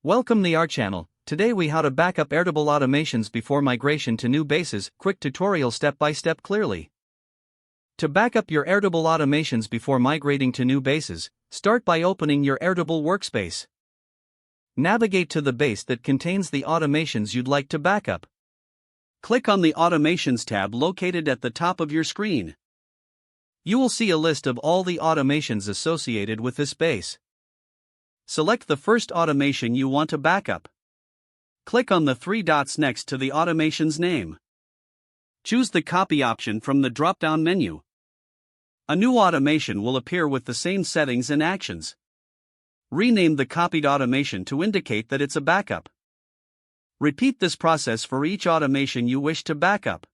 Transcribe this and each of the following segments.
Welcome to our channel. Today we how to backup Airtable automations before migration to new bases. Quick tutorial step by step clearly. To backup your Airtable automations before migrating to new bases, start by opening your Airtable workspace. Navigate to the base that contains the automations you'd like to backup. Click on the Automations tab located at the top of your screen. You will see a list of all the automations associated with this base. Select the first automation you want to backup. Click on the three dots next to the automation's name. Choose the copy option from the drop-down menu. A new automation will appear with the same settings and actions. Rename the copied automation to indicate that it's a backup. Repeat this process for each automation you wish to backup.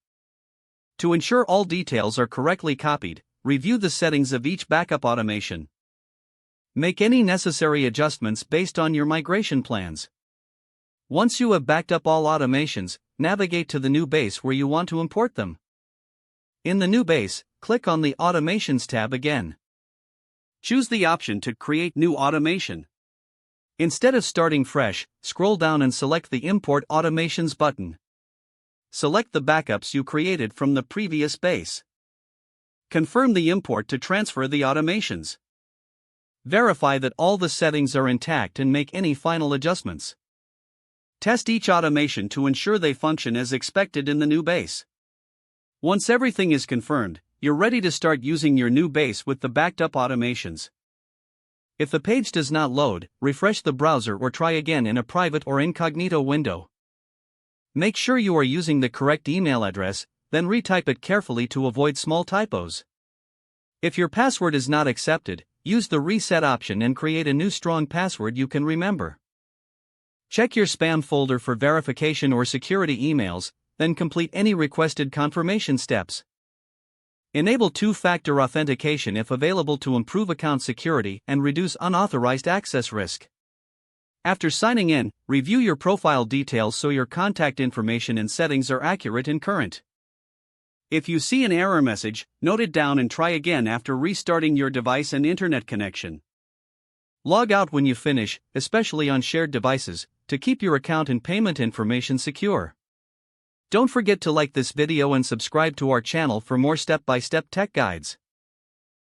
To ensure all details are correctly copied, review the settings of each backup automation. Make any necessary adjustments based on your migration plans. Once you have backed up all automations, navigate to the new base where you want to import them. In the new base, click on the Automations tab again. Choose the option to create new automation. Instead of starting fresh, scroll down and select the Import Automations button. Select the backups you created from the previous base. Confirm the import to transfer the automations. Verify that all the settings are intact and make any final adjustments. Test each automation to ensure they function as expected in the new base. Once everything is confirmed, you're ready to start using your new base with the backed up automations. If the page does not load, refresh the browser or try again in a private or incognito window. Make sure you are using the correct email address, then retype it carefully to avoid small typos. If your password is not accepted, use the reset option and create a new strong password you can remember. Check your spam folder for verification or security emails, then complete any requested confirmation steps. Enable two-factor authentication if available to improve account security and reduce unauthorized access risk. After signing in, review your profile details so your contact information and settings are accurate and current. If you see an error message, note it down and try again after restarting your device and internet connection. Log out when you finish, especially on shared devices, to keep your account and payment information secure. Don't forget to like this video and subscribe to our channel for more step-by-step tech guides.